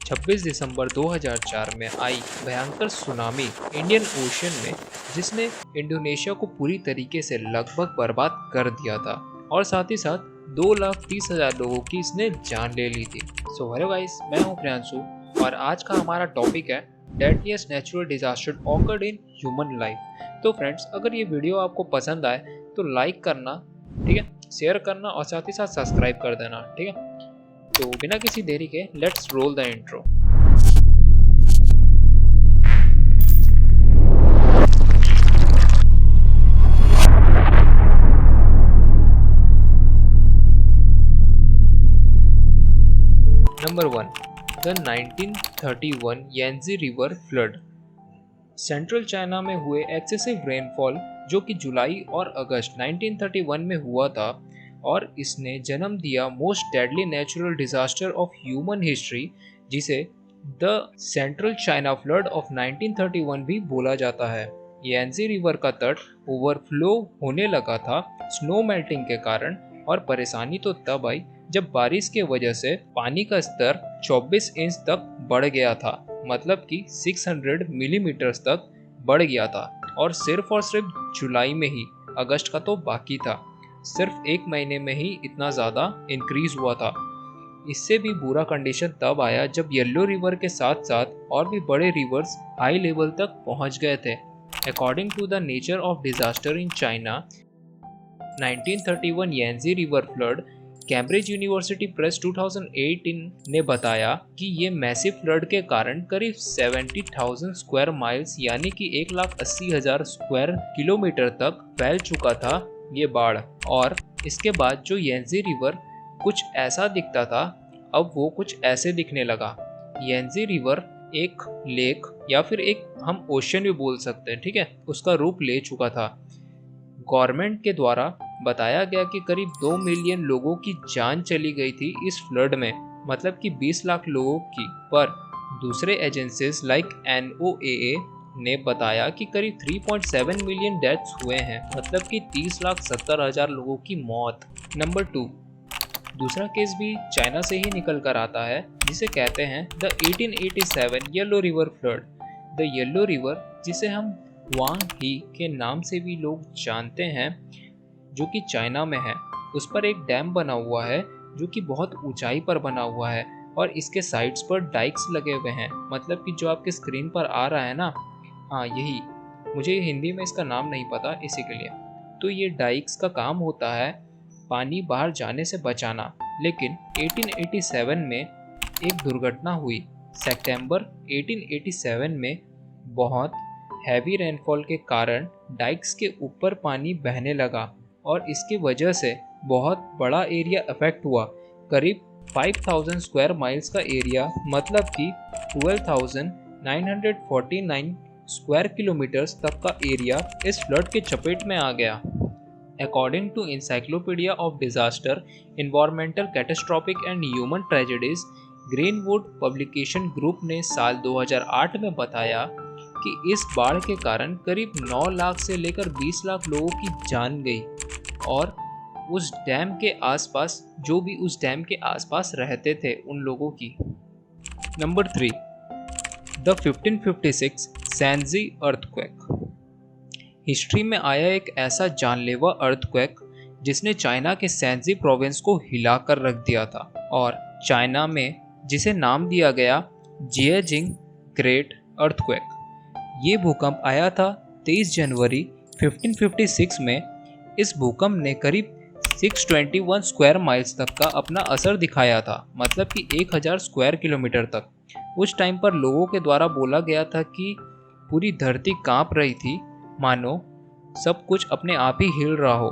26 दिसंबर 2004 में आई भयंकर tsunami Indian ocean में, जिसने इंडोनेशिया को पूरी तरीके से लगभग बर्बाद कर दिया था और साथ ही साथ 2,30,000 लोगों की इसने जान ले ली थी। सो हेलो गाइस, मैं हूं प्रियांशु और आज का हमारा टॉपिक है deadliest natural disaster occurred in human life. तो फ्रेंड्स, अगर ये वीडियो आपको पसंद आए तो लाइक करना, ठीक है, शेयर करना और साथ ही साथ सब्सक्राइब कर देना, ठीक है। तो बिना किसी देरी के let's roll the intro. Number 1, the 1931 Yangtze river flood. Central China में हुए एक्सेसिव रेनफॉल जो कि जुलाई और अगस्त 1931 में हुआ था और इसने जन्म दिया most deadly natural disaster of human history, जिसे the central China flood of 1931 भी बोला जाता है। यांजी रिवर का तट ओवरफ्लो होने लगा था स्नो मेल्टिंग के कारण, और परेशानी तो तब आई जब बारिश के वजह से पानी का स्तर 24 इंच तक बढ़ गया था, मतलब कि 600 मिलीमीटर तक बढ़ गया था, और सिर्फ जुलाई में ही, अगस्त का तो बाकी था, सिर्फ एक महीने में ही इतना ज़्यादा इंक्रीज हुआ था। इससे भी बुरा कंडीशन तब आया जब येलो रिवर के साथ साथ और भी बड़े रिवर्स हाई लेवल तक पहुंच गए थे। According to the nature of disaster in China, 1931 Yangtze river flood, Cambridge University Press 2018 ने बताया कि ये मैसिव फ्लड के कारण करीब 70,000 स्क्वायर माइल्स यानी कि 1,80,000 स्क्वायर किलोमीटर तक फैल चुका था ये बाढ़। और इसके बाद जो यांजी रिवर कुछ ऐसा दिखता था, अब वो कुछ ऐसे दिखने लगा। यांजी रिवर एक लेक या फिर एक हम ओशन भी बोल सकते हैं, ठीक है, उसका रूप ले चुका था। गवर्नमेंट के द्वारा बताया गया कि करीब 2 मिलियन लोगों की जान चली गई थी इस फ्लड में, मतलब कि 20 लाख लोगों की। पर दूसरे एजेंसीज लाइक NOAA ने बताया कि करीब 3.7 मिलियन डेथ्स हुए हैं, मतलब कि 30,70,000 लोगों की मौत। नंबर 2, दूसरा केस भी चाइना से ही निकल कर आता है, जिसे कहते हैं the 1887 yellow river flood. The yellow river, जिसे हम वांग ही के नाम से भी लोग जानते हैं, जो कि चाइना में है, उस पर एक डैम बना हुआ है जो कि बहुत ऊंचाई पर बना हुआ है और इसके साइड्स पर डाइक्स लगे हुए हैं, मतलब कि जो आपके स्क्रीन पर आ रहा है ना, हाँ यही, मुझे हिंदी में इसका नाम नहीं पता इसी के लिए। तो ये डाइक्स का काम होता है पानी बाहर जाने से बचाना। लेकिन 1887 में एक दुर्घटना हुई। सितंबर 1887 में बहुत हैवी रेनफॉल के कारण डाइक्स के ऊपर पानी बहने लगा और इसकी वजह से बहुत बड़ा एरिया अफेक्ट हुआ। करीब 5,000 स्क्वायर माइल्स का एरिया, मतलब कि 12,949 स्क्वायर किलोमीटर्स तक का एरिया इस फ्लड के चपेट में आ गया। According to encyclopedia of disaster, environmental catastrophic and human tragedies, Greenwood publication group ने साल 2008 में बताया कि इस बाढ़ के कारण करीब 9 लाख से लेकर 20 लाख लोगों की जान गई, और उस डैम के आसपास, जो भी उस डैम के आसपास रहते थे, उन लोगों की। Number 3, the 1556 Shaanxi earthquake. History में आया एक ऐसा जानलेवा अर्थक्वेक जिसने चाइना के सैनजी प्रोविंस को हिलाकर रख दिया था, और चाइना में जिसे नाम दिया गया जिएजिंग ग्रेट अर्थक्वेक। ये भूकंप आया था 23 जनवरी 1556 में। इस भूकंप ने करीब 621 स्क्वायर माइल्स तक का अपना असर दिखाया था, मतलब कि 1000 स्क्वायर किलोमीटर तक। उस टाइम पर लोगों के द्वारा बोला गया था कि पूरी धरती कांप रही थी, मानो सब कुछ अपने आप ही हिल रहा हो।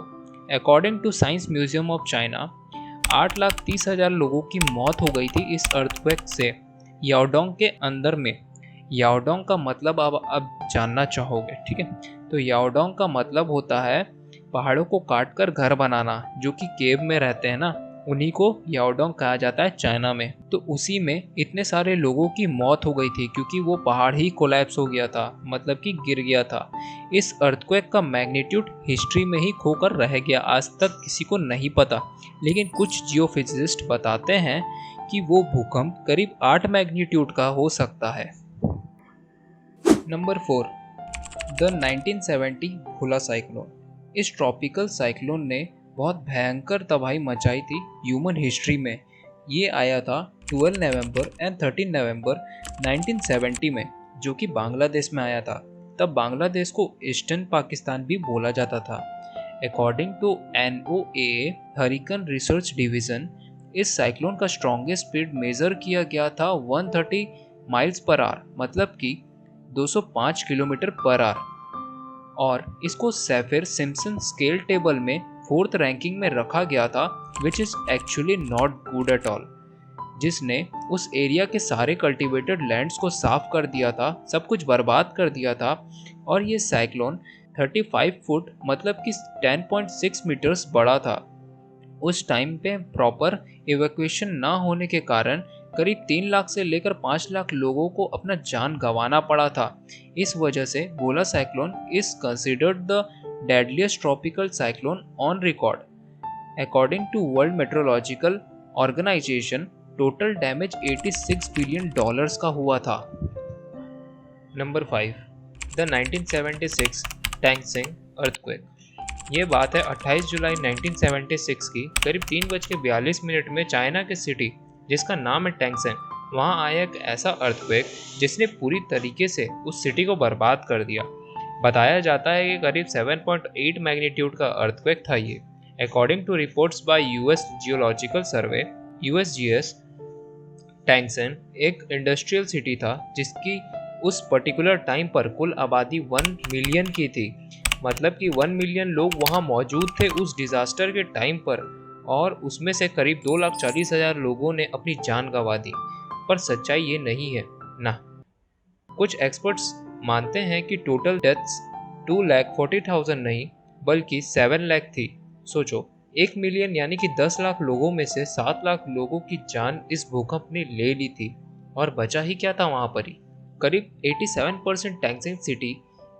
According to science museum of China, 8,30,000 लोगों की मौत हो गई थी इस अर्थक्वेक से याओडोंग के अंदर में। याओडोंग का मतलब अब जानना चाहोगे, ठीक है। तो याओडोंग का मतलब होता है पहाड़ों को काटकर घर बनाना, जो कि केव में रहते हैं ना, उन्हीं को याओडोंग कहा जाता है चाइना में। तो उसी में इतने सारे लोगों की मौत हो गई थी क्योंकि वो पहाड़ ही कोलैप्स हो गया था, मतलब कि गिर गया था। इस अर्थक्वेक का मैग्नीट्यूड हिस्ट्री में ही खोकर रह गया, आज तक किसी को नहीं पता। लेकिन कुछ जियोफिजिस्ट बताते हैं कि वो भूकंप करीब 8 मैग्नीट्यूड का हो सकता है। Number 4, the 1970 Bhola cyclone. इस ट्रॉपिकल साइक्लोन ने बहुत भयंकर तबाही मचाई थी ह्यूमन हिस्ट्री में। ये आया था 12 नवंबर एंड 13 नवंबर 1970 में, जो कि बांग्लादेश में आया था। तब बांग्लादेश को ईस्टर्न पाकिस्तान भी बोला जाता था। According to NOAA hurricane research division, इस साइक्लोन का स्ट्रॉन्गेस्ट स्पीड मेजर किया गया था 130 माइल्स पर आवर, मतलब कि 205 किलोमीटर पर आवर, और इसको सैफिर सिम्पसन स्केल टेबल में 4th रैंकिंग में रखा गया था, which is actually not good at all, जिसने उस एरिया के सारे कल्टिवेटेड लैंड्स को साफ कर दिया था, सब कुछ बर्बाद कर दिया था। और ये साइक्लोन 35 फुट मतलब कि 10.6 मीटर्स बड़ा था। उस टाइम पे प्रॉपर इवैक्यूएशन ना होने के कारण करीब 3 लाख से लेकर 5 लाख लोगों को अपना जान गंवाना पड़ा था। इस वजह से Bhola cyclone is considered the deadliest tropical cyclone on record. According to World Meteorological Organization, total damage $86 billion का हुआ था। Number 5, the 1976 Tangshan earthquake. ये बात है 28 जुलाई 1976 की। करीब 3:42 में चाइना के सिटी जिसका नाम है टैंगसेन, वहाँ आया एक ऐसा अर्थक्वेक जिसने पूरी तरीके से उस सिटी को बर्बाद कर दिया। बताया जाता है कि करीब 7.8 मैग्नीट्यूड का अर्थक्वेक था ये। According to reports by US geological survey USGS, Tangshan एक इंडस्ट्रियल सिटी था जिसकी उस पर्टिकुलर टाइम पर कुल आबादी 1 मिलियन की थी, मतलब कि 1 मिलियन लोग वहाँ मौजूद थे उस डिजास्टर के टाइम पर, और उसमें से करीब 2,40,000 लोगों ने अपनी जान गंवा दी। पर सच्चाई ये नहीं है ना। कुछ एक्सपर्ट्स मानते हैं कि टोटल डेथ्स 2,40,000 नहीं बल्कि 7 लाख थी। सोचो, 1 मिलियन यानी कि 10 लाख लोगों में से 7 लाख लोगों की जान इस भूकंप ने ले ली थी, और बचा ही क्या था वहाँ पर ही। करीब 87% टैंगसेंग सिटी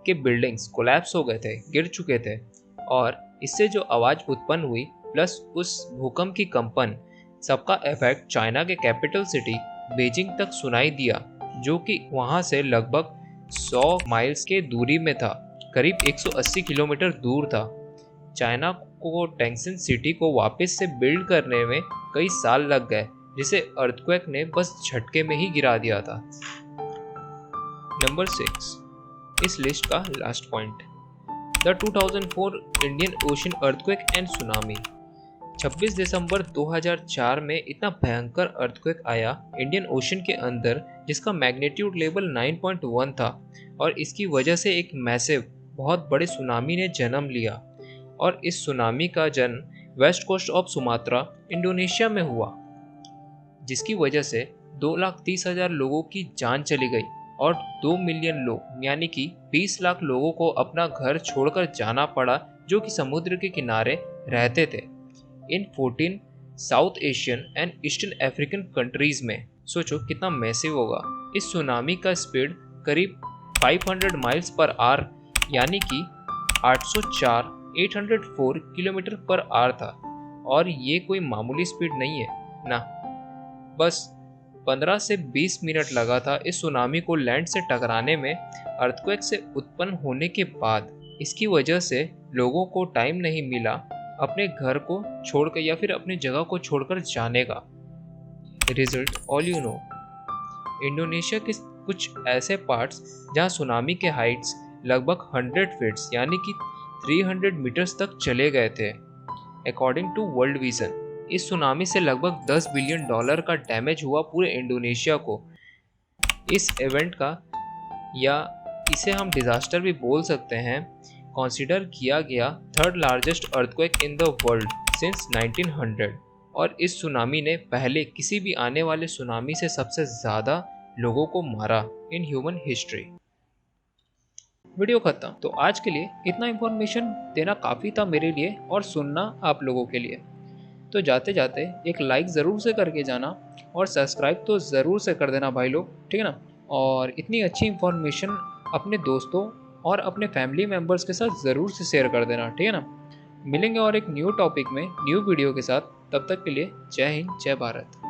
के बिल्डिंग्स कोलैप्स हो गए थे, गिर चुके थे, और इससे जो आवाज़ उत्पन्न हुई प्लस उस भूकंप की कंपन, सबका इफेक्ट चाइना के कैपिटल सिटी बीजिंग तक सुनाई दिया, जो कि वहां से लगभग 100 माइल्स के दूरी में था, करीब 180 किलोमीटर दूर था। चाइना को टैंगसेन सिटी को वापस से बिल्ड करने में कई साल लग गए, जिसे अर्थक्वेक ने बस झटके में ही गिरा दिया था। नंबर 6, इस लिस्ट का last point, the 2004 Indian ocean earthquake and tsunami. 26 दिसंबर 2004 में इतना भयंकर अर्थक्वेक आया इंडियन ओशन के अंदर, जिसका मैग्नीट्यूड लेवल 9.1 था, और इसकी वजह से एक मैसिव बहुत बड़े सुनामी ने जन्म लिया। और इस सुनामी का जन्म west coast of Sumatra Indonesia में हुआ, जिसकी वजह से 2,30,000 लोगों की जान चली गई और 2 मिलियन लोग यानी कि 20 लाख लोगों को अपना घर छोड़कर जाना पड़ा, जो कि समुद्र के किनारे रहते थे इन 14 south Asian and eastern African countries में। सोचो कितना मैसिव होगा। इस सुनामी का स्पीड करीब 500 माइल्स पर आवर यानी कि 804 किलोमीटर पर आवर था, और ये कोई मामूली स्पीड नहीं है ना। बस 15 से 20 मिनट लगा था इस सुनामी को लैंड से टकराने में। अर्थक्वेक से उत्पन्न होने के बाद इसकी वजह से लोगों को टाइम नहीं मिला अपने घर को छोड़कर या फिर अपनी जगह को छोड़कर जाने का। Result all you know, Indonesia के कुछ ऐसे पार्ट्स जहां सुनामी के हाइट्स लगभग 100 फीट्स यानी कि 300 मीटर्स तक चले गए थे। अकॉर्डिंग टू वर्ल्ड विजन, इस सुनामी से लगभग $10 बिलियन का डैमेज हुआ पूरे इंडोनेशिया को। इस इवेंट का, या इसे हम डिजास्टर भी बोल सकते हैं, कंसीडर किया गया 3rd largest earthquake in the world since 1900, और इस सुनामी ने पहले किसी भी आने वाले सुनामी से सबसे ज़्यादा लोगों को मारा इन ह्यूमन हिस्ट्री। वीडियो खत्म। तो आज के लिए इतना इन्फॉर्मेशन देना काफ़ी था मेरे लिए और सुनना आप लोगों के लिए। तो जाते जाते एक लाइक ज़रूर से करके जाना और सब्सक्राइब तो ज़रूर से कर देना भाई लोग, ठीक है ना। और इतनी अच्छी इन्फॉर्मेशन अपने दोस्तों और अपने फैमिली मेम्बर्स के साथ ज़रूर से शेयर कर देना, ठीक है ना। मिलेंगे और एक न्यू टॉपिक में न्यू वीडियो के साथ। तब तक के लिए जय हिंद, जय भारत।